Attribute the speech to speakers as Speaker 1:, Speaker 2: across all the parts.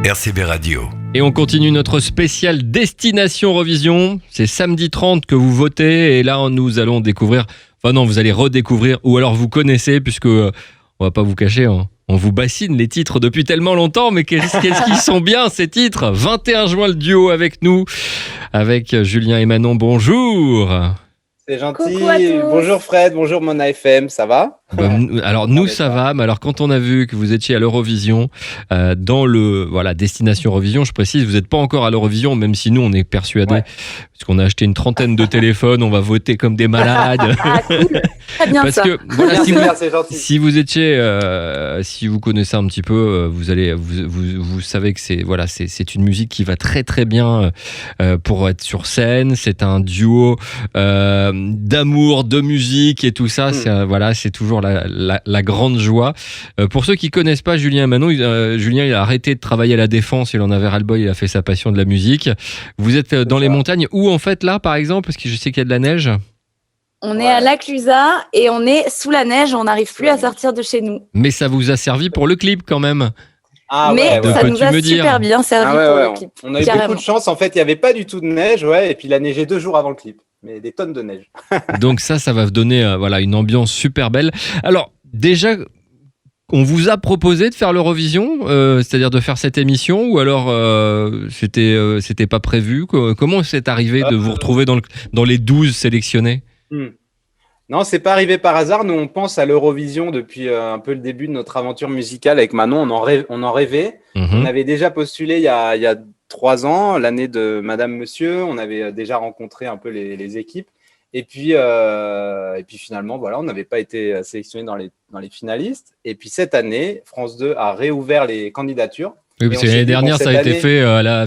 Speaker 1: RCB Radio.
Speaker 2: Et on continue notre spécial Destination Eurovision. C'est samedi 30 que vous votez et là nous allons découvrir, enfin non, vous allez redécouvrir ou alors vous connaissez puisque on va pas vous cacher, hein, on vous bassine les titres depuis tellement longtemps, mais qu'est-ce qu'ils sont bien ces titres. 21 juin le duo avec nous, avec Julien et Manon, bonjour.
Speaker 3: C'est gentil. Bonjour Fred, bonjour Mona FM, ça va ?
Speaker 2: Alors nous ça va, mais alors quand on a vu que vous étiez à l'Eurovision, dans le Destination Eurovision, je précise, vous n'êtes pas encore à l'Eurovision, même si nous on est persuadés, parce qu'on a acheté une trentaine de téléphones, on va voter comme des malades.
Speaker 4: Ah cool, très bien
Speaker 2: parce
Speaker 4: ça.
Speaker 2: Que voilà,
Speaker 3: c'est gentil.
Speaker 2: si vous étiez, si vous connaissez un petit peu, vous savez que c'est une musique qui va très très bien pour être sur scène. C'est un duo d'amour, de musique et tout ça. C'est toujours la grande joie. Pour ceux qui connaissent pas Julien et Manon, Julien il a arrêté de travailler à la Défense, il en avait ras-le-bol, il a fait sa passion de la musique. Vous êtes dans les montagnes, où en fait là par exemple, parce que je sais qu'il y a de la neige.
Speaker 4: On est à Laclusa et on est sous la neige, on n'arrive plus à sortir de chez nous.
Speaker 2: Mais ça vous a servi pour le clip quand même.
Speaker 4: Mais ça nous a super bien servi pour le clip.
Speaker 3: On a eu beaucoup de chance, en fait il n'y avait pas du tout de neige, et puis il a neigé 2 jours avant le clip. Mais des tonnes de neige.
Speaker 2: Donc ça va vous donner une ambiance super belle. Alors déjà, on vous a proposé de faire l'Eurovision, c'est-à-dire de faire cette émission, ou alors c'était pas prévu. Comment c'est arrivé de vous retrouver dans les 12 sélectionnés ?
Speaker 3: Non, c'est pas arrivé par hasard. Nous, on pense à l'Eurovision depuis un peu le début de notre aventure musicale avec Manon. On en rêvait. On avait déjà postulé il y a 3 ans, l'année de Madame Monsieur. On avait déjà rencontré un peu les équipes. Et puis finalement, on n'avait pas été sélectionné dans les finalistes. Et puis cette année, France 2 a réouvert les candidatures.
Speaker 2: Oui, parce que l'année dernière, ça a été fait à la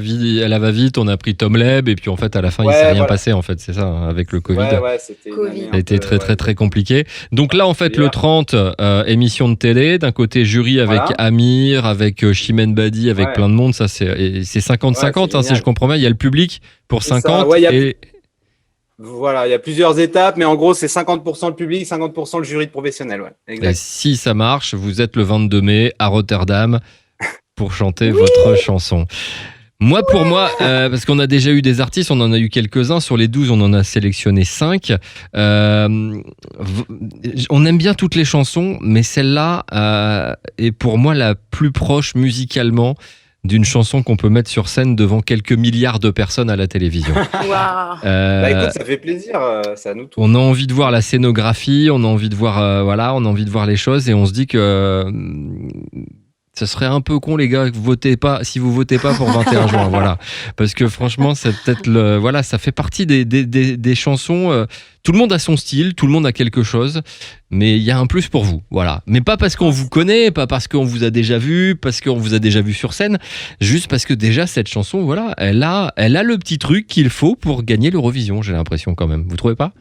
Speaker 2: va-vite, on a pris Tom Leb, et puis en fait, à la fin, il ne s'est rien passé, en fait, c'est ça, avec le Covid.
Speaker 3: C'était
Speaker 2: ça a été très, très, très compliqué. Donc là, en fait, le 30, émission de télé, d'un côté jury avec Amir, avec Chimène Badi, avec plein de monde, ça c'est 50-50, si je comprends bien, il y a le public pour 50,
Speaker 3: Voilà, il y a plusieurs étapes, mais en gros, c'est 50% le public, 50% le jury de professionnels. Exact.
Speaker 2: Et si ça marche, vous êtes le 22 mai à Rotterdam pour chanter votre chanson. Pour moi, parce qu'on a déjà eu des artistes, on en a eu quelques-uns. Sur les 12, on en a sélectionné 5. On aime bien toutes les chansons, mais celle-là est pour moi la plus proche musicalement d'une chanson qu'on peut mettre sur scène devant quelques milliards de personnes à la télévision.
Speaker 3: Écoute, ça fait plaisir, c'est à nous tous.
Speaker 2: On a envie de voir la scénographie, on a envie de voir, on a envie de voir les choses, et on se dit que ça serait un peu con, les gars, que si vous votez pas pour 21 juin, voilà. Parce que franchement, c'est peut-être ça fait partie des chansons. Tout le monde a son style, tout le monde a quelque chose, mais il y a un plus pour vous, voilà. Mais pas parce qu'on vous connaît, pas parce qu'on vous a déjà vu, parce qu'on vous a déjà vu sur scène, juste parce que déjà cette chanson, elle a le petit truc qu'il faut pour gagner l'Eurovision, j'ai l'impression quand même. Vous trouvez pas ?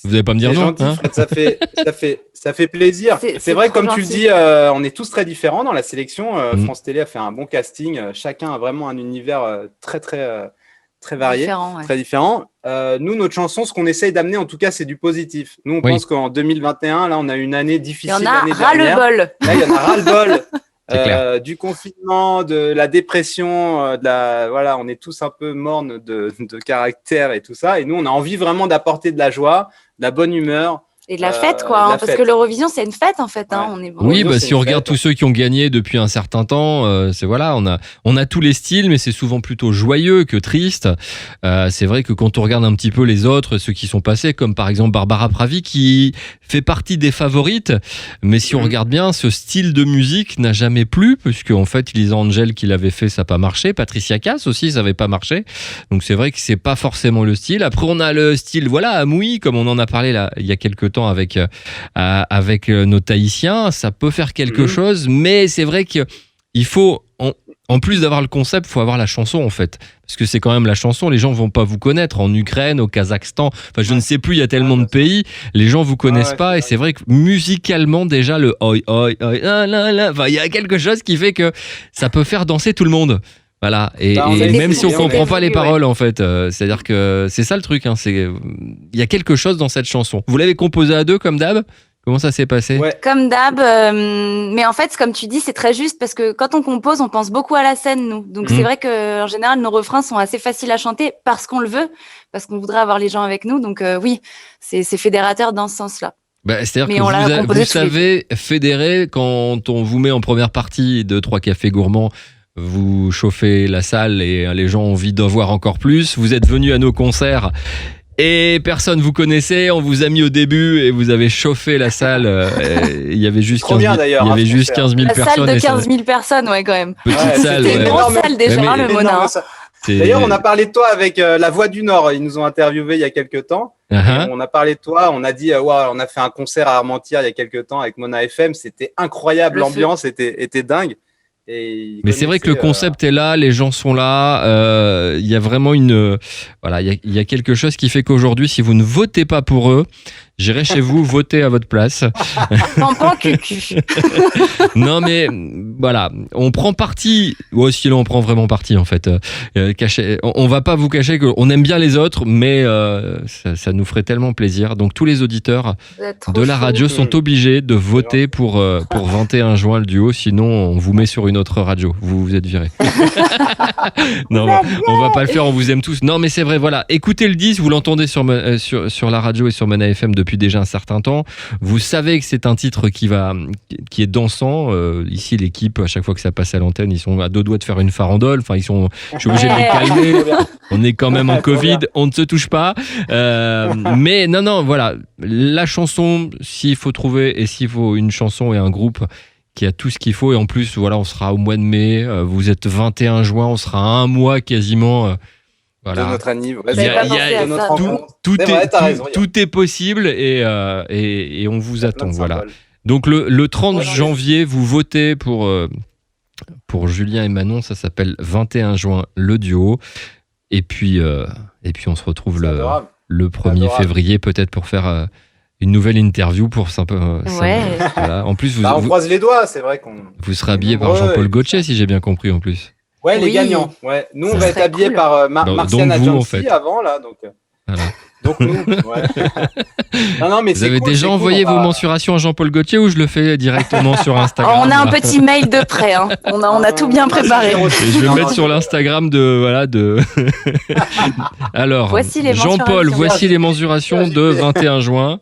Speaker 2: Vous n'allez pas me dire non,
Speaker 3: gentil, Fred, ça fait plaisir. C'est vrai, comme tu le dis, on est tous très différents dans la sélection. France Télé a fait un bon casting. Chacun a vraiment un univers très varié, très différent. Nous, notre chanson, ce qu'on essaye d'amener, en tout cas, c'est du positif. Nous, on pense qu'en 2021, là, on a une année difficile.
Speaker 4: Il y en a ras-le-bol.
Speaker 3: Là, il y en a ras-le-bol. Du confinement, de la dépression, on est tous un peu mornes de caractère et tout ça. Et nous, on a envie vraiment d'apporter de la joie, de la bonne humeur.
Speaker 4: Et de la fête, parce que l'Eurovision, c'est une fête, en fait. On est
Speaker 2: oui, si on regarde tous ceux qui ont gagné depuis un certain temps, on a tous les styles, mais c'est souvent plutôt joyeux que triste. C'est vrai que quand on regarde un petit peu les autres, ceux qui sont passés, comme par exemple Barbara Pravi, qui fait partie des favorites, mais si on regarde bien, ce style de musique n'a jamais plu, puisque en fait, Lisa Angel qui l'avait fait, ça n'a pas marché. Patricia Cass aussi, ça n'avait pas marché. Donc c'est vrai que c'est pas forcément le style. Après, on a le style, Amoui, comme on en a parlé là il y a quelques temps avec nos Tahitiens, ça peut faire quelque chose, mais c'est vrai qu'il faut, en plus d'avoir le concept, il faut avoir la chanson en fait, parce que c'est quand même la chanson, les gens vont pas vous connaître en Ukraine, au Kazakhstan, je ne sais plus, il y a tellement de pays, les gens vous connaissent pas, et c'est vrai que musicalement déjà le oi oi oi il y a quelque chose qui fait que ça peut faire danser tout le monde. Voilà, et même si on comprend pas les paroles, en fait, c'est-à-dire que c'est ça le truc, il y a quelque chose dans cette chanson. Vous l'avez composée à 2 comme d'hab ? Comment ça s'est passé?
Speaker 4: Comme d'hab, mais en fait, comme tu dis, c'est très juste parce que quand on compose, on pense beaucoup à la scène, nous. Donc c'est vrai que en général, nos refrains sont assez faciles à chanter parce qu'on le veut, parce qu'on voudrait avoir les gens avec nous. Donc oui, c'est fédérateur dans ce sens-là.
Speaker 2: C'est-à-dire que vous savez fédérer quand on vous met en première partie de 3 cafés gourmands. Vous chauffez la salle et les gens ont envie d'en voir encore plus. Vous êtes venus à nos concerts. Et personne vous connaissait, on vous a mis au début et vous avez chauffé la salle. Il y avait juste 15 000 personnes.
Speaker 4: La salle de 15 000 personnes, ouais, quand même.
Speaker 2: Petite salle.
Speaker 4: C'était une grosse salle déjà, le Mona.
Speaker 3: D'ailleurs, on a parlé de toi avec La Voix du Nord. Ils nous ont interviewé il y a quelques temps. On a parlé de toi. On a dit, on a fait un concert à Armentières il y a quelques temps avec Mona FM. C'était incroyable. L'ambiance était dingue.
Speaker 2: Mais c'est vrai que le concept est là, les gens sont là. Il y a vraiment il y a quelque chose qui fait qu'aujourd'hui, si vous ne votez pas pour eux, j'irai chez vous voter à votre place. Non mais voilà, on prend parti. Sinon on prend vraiment parti en fait. On va pas vous cacher qu'on aime bien les autres, mais ça nous ferait tellement plaisir. Donc tous les auditeurs de la radio sont obligés de voter pour 21 juin le duo. Sinon on vous met sur une autre radio. Vous êtes virés. Non, on va pas le faire. On vous aime tous. Non mais c'est vrai. Voilà. Écoutez le 10. Vous l'entendez sur la radio et sur Mona FM depuis déjà un certain temps. Vous savez que c'est un titre qui est dansant. Ici, l'équipe, à chaque fois que ça passe à l'antenne, ils sont à 2 doigts de faire une farandole. Enfin, je suis obligé de les calmer. On est quand même en Covid, on ne se touche pas. Mais non, voilà. La chanson, s'il faut trouver, et s'il faut une chanson et un groupe qui a tout ce qu'il faut, et en plus, voilà, on sera au mois de mai. Vous êtes 21 juin, on sera à un mois quasiment. Voilà.
Speaker 3: De notre anniversaire,
Speaker 2: tout est possible et on vous attend. Voilà. Donc le 30 janvier, vous votez pour Julien et Manon, ça s'appelle 21 juin le duo. Et puis on se retrouve le 1er février peut-être pour faire une nouvelle interview pour voilà. En plus
Speaker 3: on croise les doigts, c'est vrai qu'on
Speaker 2: vous serez habillé par Jean-Paul Gaultier si j'ai bien compris en plus.
Speaker 3: Ouais, les gagnants. Ouais. Nous, on va être habillés par Marciane Adjancy avant, là. Donc nous, ouais. Non, mais
Speaker 2: vous avez déjà envoyé vos mensurations à Jean-Paul Gaultier ou je le fais directement sur Instagram?
Speaker 4: On a un petit mail de prêt. Hein. On a tout bien préparé.
Speaker 2: Et je vais le mettre sur l'Instagram de. Alors, Jean-Paul, voici les mensurations de 21 juin.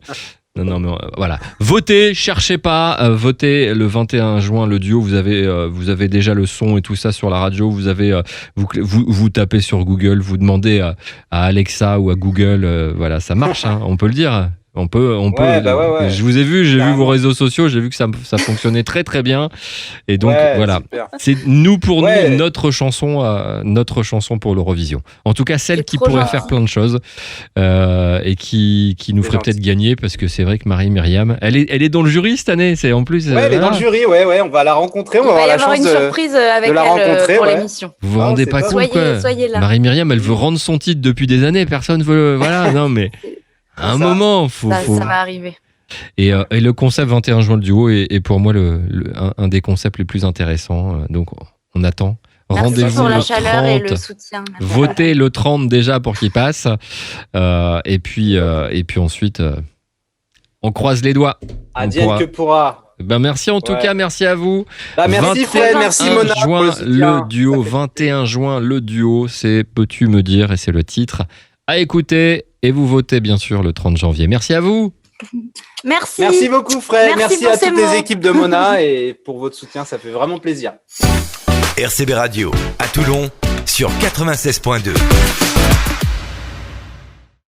Speaker 2: Non, mais voilà. Votez, cherchez pas. Votez le 21 juin le duo. Vous avez déjà le son et tout ça sur la radio. Vous tapez sur Google. Vous demandez à Alexa ou à Google. Voilà, ça marche. Hein, on peut le dire. On peut.
Speaker 3: Ouais.
Speaker 2: Je vous ai vu. J'ai vu vos réseaux sociaux. J'ai vu que ça fonctionnait très très bien. Et donc voilà. Super. C'est nous pour nous notre chanson pour l'Eurovision. En tout cas celle qui pourrait faire plein de choses et qui nous ferait peut-être gagner parce que c'est vrai que Marie-Myriam, elle est dans le jury cette année. C'est en plus.
Speaker 3: Elle est dans le jury. Ouais. On va la rencontrer. On va avoir
Speaker 4: une surprise avec elle pour l'émission.
Speaker 2: Vous vous rendez pas compte quoi? Marie-Myriam, elle veut rendre son titre depuis des années. Personne veut. Voilà. Non mais. À un moment, ça
Speaker 4: va arriver.
Speaker 2: Et le concept 21 juin le duo est pour moi un des concepts les plus intéressants. Donc on attend. Rendez-vous
Speaker 4: pour la
Speaker 2: le
Speaker 4: chaleur
Speaker 2: 30.
Speaker 4: Et le soutien.
Speaker 2: Votez le 30 déjà pour qu'il passe. Et puis ensuite, on croise les doigts.
Speaker 3: Adieu que pourra.
Speaker 2: Merci en tout cas, merci à vous.
Speaker 3: Merci Fred, merci Mona.
Speaker 2: Juin, le duo, 21 juin le duo, c'est Peux-tu me dire, et c'est le titre à écouter. Et vous votez bien sûr le 30 janvier. Merci à vous.
Speaker 4: Merci.
Speaker 3: Merci beaucoup Fred. Merci à toutes les équipes de Mona et pour votre soutien, ça fait vraiment plaisir.
Speaker 1: RCB Radio à Toulon sur 96.2.